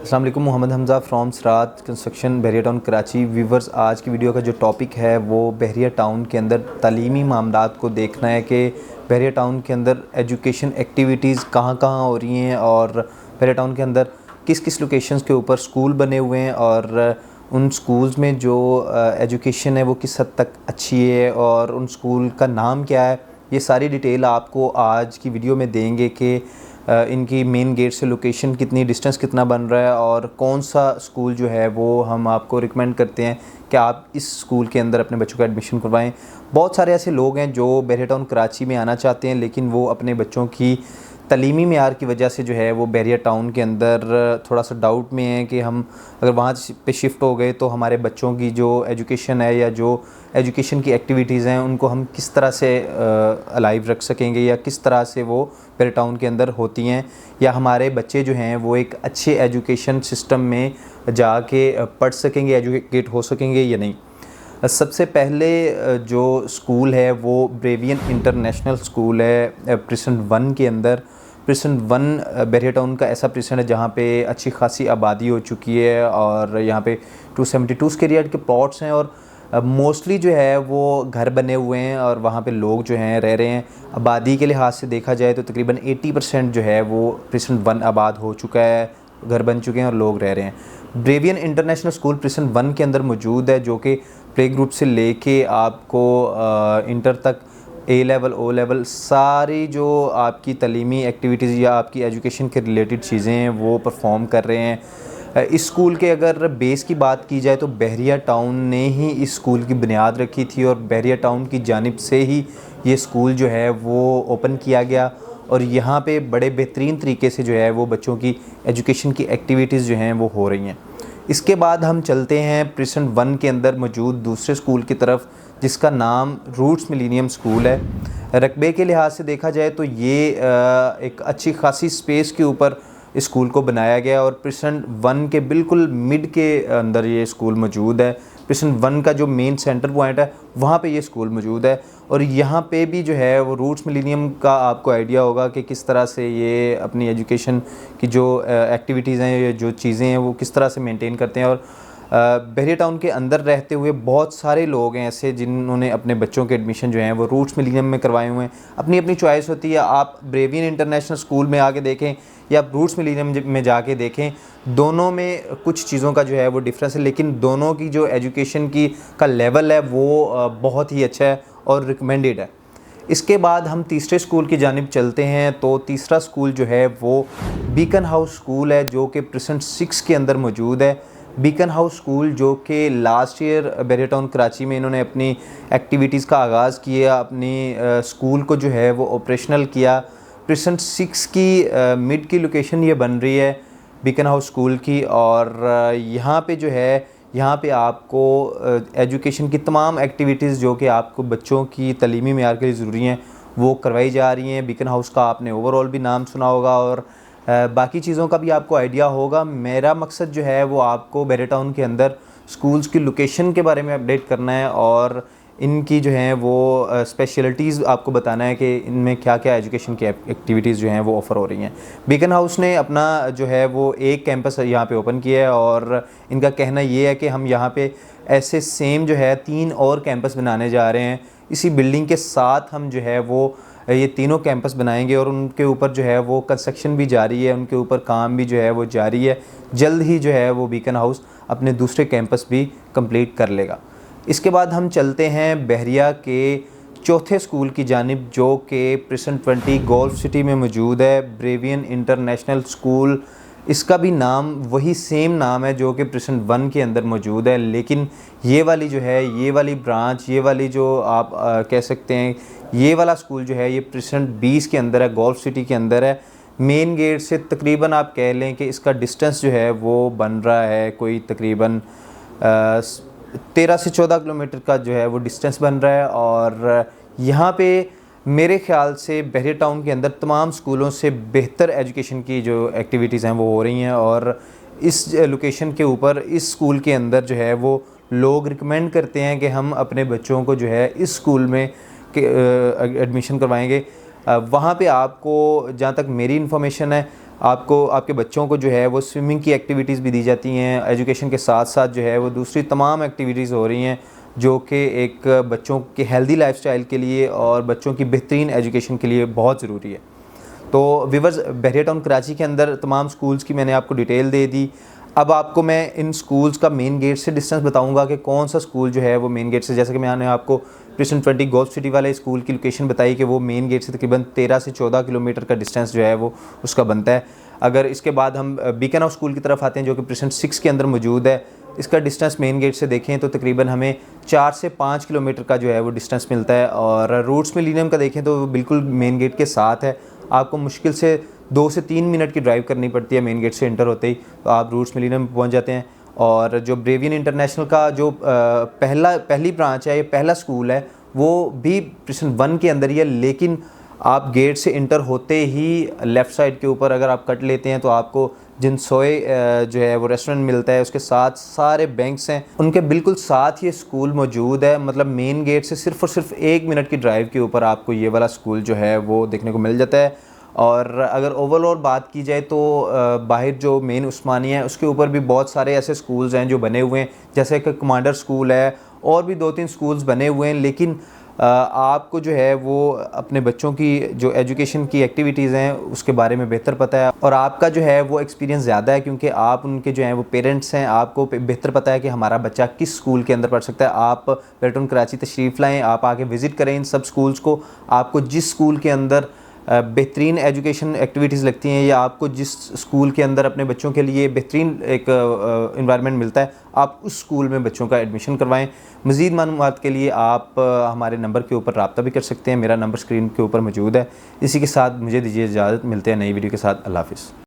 अस्सलाम वालेकुम, मोहम्मद हमज़ा फ्रॉम सिरात कंस्ट्रक्शन बहरिया टाउन कराची। व्यूवर्स, आज की वीडियो का जो टॉपिक है वो बहरिया टाउन के अंदर तालीमी मामलात को देखना है कि बहरिया टाउन के अंदर एजुकेशन एक्टिविटीज़ कहाँ कहाँ हो रही हैं और बहरिया टाउन के अंदर किस किस लोकेशंस के ऊपर स्कूल बने हुए हैं और उन स्कूल्स में जो एजुकेशन है वो किस हद तक अच्छी है और उन स्कूल का नाम क्या है। ये सारी डिटेल आपको आज की वीडियो में देंगे कि इनकी मेन गेट से लोकेशन कितनी, डिस्टेंस कितना बन रहा है और कौन सा स्कूल जो है वो हम आपको रिकमेंड करते हैं कि आप इस स्कूल के अंदर अपने बच्चों का एडमिशन करवाएं। बहुत सारे ऐसे लोग हैं जो बहरिया टाउन कराची में आना चाहते हैं, लेकिन वो अपने बच्चों की तलीमी मेयार की वजह से जो है वो बहरिया टाउन के अंदर थोड़ा सा डाउट में है कि हम अगर वहाँ पे शिफ्ट हो गए तो हमारे बच्चों की जो एजुकेशन है या जो एजुकेशन की एक्टिविटीज़ हैं उनको हम किस तरह से अलाइव रख सकेंगे या किस तरह से वो बहरिया टाउन के अंदर होती हैं, या हमारे बच्चे जो हैं वो एक अच्छे एजुकेशन सिस्टम में जाके पढ़ सकेंगे, एजुकेट हो सकेंगे या नहीं। सबसे पहले जो स्कूल है वो ब्रेवियन इंटरनेशनल स्कूल है प्रिसेंट 1 के अंदर। प्रिसेंट 1 बहरिया टाउन का ऐसा प्रिसेंट है जहाँ पे अच्छी खासी आबादी हो चुकी है और यहाँ पे 272 स्क्वायर यार्ड के प्लॉट्स हैं और मोस्टली जो है वो घर बने हुए हैं और वहाँ पे लोग जो हैं रह रहे हैं। आबादी के लिहाज से देखा जाए तो तकरीबन 80% जो है वो प्रिसेंट 1 आबाद हो चुका है, घर बन चुके हैं और लोग रह रहे हैं। ब्रेवियन इंटरनेशनल स्कूल प्रिसेंट 1 के अंदर मौजूद है, जो कि प्ले ग्रुप से लेके आपको इंटर तक ए लेवल ओ लेवल सारी जो आपकी तलीमी एक्टिविटीज़ या आपकी एजुकेशन के रिलेटेड चीज़ें हैं वो परफॉर्म कर रहे हैं। इस स्कूल के अगर बेस की बात की जाए तो बहरिया टाउन ने ही इस स्कूल की बुनियाद रखी थी और बहरिया टाउन की जानिब से ही ये स्कूल जो है वो ओपन किया गया और यहाँ पे बड़े बेहतरीन तरीके से जो है वो बच्चों की एजुकेशन की एक्टिविटीज़ जो हैं वो हो रही हैं। इसके बाद हम चलते हैं प्रिसेंट 1 के अंदर मौजूद दूसरे स्कूल की तरफ, जिसका नाम रूट्स मिलेनियम स्कूल है। रकबे के लिहाज से देखा जाए तो ये एक अच्छी खासी स्पेस के ऊपर इस स्कूल को बनाया गया और प्रिसेंट 1 के बिल्कुल मिड के अंदर ये स्कूल मौजूद है। प्रिसेंट 1 का जो मेन सेंटर पॉइंट है वहाँ पे ये स्कूल मौजूद है और यहाँ पे भी जो है वो रूट्स मिलेनियम का आपको आइडिया होगा कि किस तरह से ये अपनी एजुकेशन की जो एक्टिविटीज़ हैं, जो चीज़ें हैं वो किस तरह से मेंटेन करते हैं। और बहरिया टाउन के अंदर रहते हुए बहुत सारे लोग हैं ऐसे जिन्होंने अपने बच्चों के एडमिशन जो हैं वो रूट्स मिलेनियम में करवाए हुए हैं। अपनी अपनी चॉइस होती है, आप ब्रेवियन इंटरनेशनल स्कूल में आके देखें या आप रूट्स मिलेनियम में जाके देखें, दोनों में कुछ चीज़ों का जो है वो डिफरेंस है, लेकिन दोनों की जो एजुकेशन की का लेवल है वो बहुत ही अच्छा है और रिकमेंडेड है। इसके बाद हम तीसरे स्कूल की जानिब चलते हैं तो तीसरा स्कूल जो है वो बीकन हाउस स्कूल है, जो कि प्रिसेंट 6 के अंदर मौजूद है। बीकन हाउस स्कूल जो कि लास्ट ईयर बहरिया टाउन कराची में इन्होंने अपनी एक्टिविटीज़ का आगाज़ किया, अपनी स्कूल को जो है वो ऑपरेशनल किया। प्रिसेंट 6 की मिड की लोकेशन ये बन रही है बीकन हाउस स्कूल की और यहाँ पे जो है यहाँ पे आपको एजुकेशन की तमाम एक्टिविटीज़ जो कि आपको बच्चों की तलीमी मेयार के लिए ज़रूरी हैं वो करवाई जा रही हैं। बीकन हाउस का आपने ओवरऑल भी नाम सुना होगा और बाकी चीज़ों का भी आपको आइडिया होगा। मेरा मकसद जो है वो आपको बहरिया टाउन के अंदर स्कूल्स की लोकेशन के बारे में अपडेट करना है और इनकी जो हैं वो स्पेशलिटीज़ आपको बताना है कि इनमें क्या क्या एजुकेशन की एक्टिविटीज़ जो हैं वो ऑफ़र हो रही हैं। बीकन हाउस ने अपना जो है वो एक कैंपस यहाँ पे ओपन किया है और इनका कहना ये है कि हम यहाँ पे ऐसे सेम जो है 3 और कैंपस बनाने जा रहे हैं। इसी बिल्डिंग के साथ हम जो है वो ये तीनों कैंपस बनाएंगे और उनके ऊपर जो है वो कंस्ट्रक्शन भी जारी है, उनके ऊपर काम भी जो है वो जारी है। जल्द ही जो है वो बीकन हाउस अपने दूसरे कैंपस भी कंप्लीट कर लेगा। इसके बाद हम चलते हैं बहरिया के चौथे स्कूल की जानिब, जो कि प्रिसेंट 20 गोल्फ सिटी में मौजूद है, ब्रेवियन इंटरनेशनल स्कूल। इसका भी नाम वही सेम नाम है जो कि प्रिसेंट 1 के अंदर मौजूद है, लेकिन ये वाली जो है ये वाली ब्रांच, ये वाली जो आप कह सकते हैं ये वाला स्कूल जो है ये प्रिसेंट 20 के अंदर है, गोल्फ सिटी के अंदर है। मेन गेट से तकरीबन आप कह लें कि इसका डिस्टेंस जो है वो बन रहा है कोई तकरीबन 13 से 14 किलोमीटर का जो है वो डिस्टेंस बन रहा है और यहाँ पे मेरे ख़्याल से बहरिया टाउन के अंदर तमाम स्कूलों से बेहतर एजुकेशन की जो एक्टिविटीज़ हैं वो हो रही हैं और इस लोकेशन के ऊपर इस स्कूल के अंदर जो है वो लोग रिकमेंड करते हैं कि हम अपने बच्चों को जो है इस स्कूल में एडमिशन करवाएंगे। वहाँ पे आपको जहाँ तक मेरी इन्फॉर्मेशन है आपको आपके बच्चों को जो है वो स्विमिंग की एक्टिविटीज़ भी दी जाती हैं। एजुकेशन के साथ साथ जो है वो दूसरी तमाम एक्टिविटीज़ हो रही हैं जो कि एक बच्चों के हेल्दी लाइफस्टाइल के लिए और बच्चों की बेहतरीन एजुकेशन के लिए बहुत ज़रूरी है। तो व्यूअर्स, बहरिया टाउन कराची के अंदर तमाम स्कूल्स की मैंने आपको डिटेल दे दी। अब आपको मैं इन स्कूल्स का मेन गेट से डिस्टेंस बताऊंगा कि कौन सा स्कूल जो है वो मेन गेट से, जैसे कि मैंने आपको प्रिसन 20 गोल्फ सिटी वाले स्कूल की लोकेशन बताई कि वो मेन गेट से तकरीबन 13 से 14 किलोमीटर का डिस्टेंस जो है वो उसका बनता है। अगर इसके बाद हम बीकन हाउस स्कूल की तरफ आते हैं जो कि प्रिसन 6 के अंदर मौजूद है, इसका डिस्टेंस मेन गेट से देखें तो तकरीबन हमें 4 से 5 किलोमीटर का जो है वो डिस्टेंस मिलता है। और रूट्स मिलेनियम का देखें तो बिल्कुल मेन गेट के साथ है। आपको मुश्किल से 2 से 3 मिनट की ड्राइव करनी पड़ती है मेन गेट से एंटर होते ही, तो आप रूट्स मिलेनियम में पहुंच जाते हैं। और जो ब्रेवियन इंटरनेशनल का जो पहली ब्रांच है, ये पहला स्कूल है, वो भी प्रिसन 1 के अंदर ही है, लेकिन आप गेट से इंटर होते ही लेफ़्ट साइड के ऊपर अगर आप कट लेते हैं तो आपको जिनसोए जो है वो रेस्टोरेंट मिलता है, उसके साथ सारे बैंक्स हैं, उनके बिल्कुल साथ ये स्कूल मौजूद है। मतलब मेन गेट से सिर्फ़ और सिर्फ 1 मिनट की ड्राइव के ऊपर आपको ये वाला स्कूल जो है वो देखने को मिल जाता है। और अगर ओवरऑल बात की जाए तो बाहर जो मेन उस्मानिया है उसके ऊपर भी बहुत सारे ऐसे स्कूल्स हैं जो बने हुए हैं, जैसे कि कमांडर स्कूल है और भी 2-3 स्कूल्स बने हुए हैं। लेकिन आपको जो है वो अपने बच्चों की जो एजुकेशन की एक्टिविटीज़ हैं उसके बारे में बेहतर पता है और आपका जो है वो एक्सपीरियंस ज़्यादा है, क्योंकि आप उनके जो हैं वो पेरेंट्स हैं। आपको बेहतर पता है कि हमारा बच्चा किस स्कूल के अंदर पढ़ सकता है। आप बहरिया टाउन कराची तशरीफ़ लाएँ, आप आके विज़िट करें इन सब स्कूल्स को। आपको जिस स्कूल के अंदर बेहतरीन एजुकेशन एक्टिविटीज़ लगती हैं या आपको जिस स्कूल के अंदर अपने बच्चों के लिए बेहतरीन एक इन्वायरमेंट मिलता है, आप उस स्कूल में बच्चों का एडमिशन करवाएं। मज़ीद मालूमात के लिए आप हमारे नंबर के ऊपर रब्ता भी कर सकते हैं। मेरा नंबर स्क्रीन के ऊपर मौजूद है। इसी के साथ मुझे दीजिए इजाज़त, मिलते हैं नई वीडियो के साथ। अल्लाह हाफ़िज़।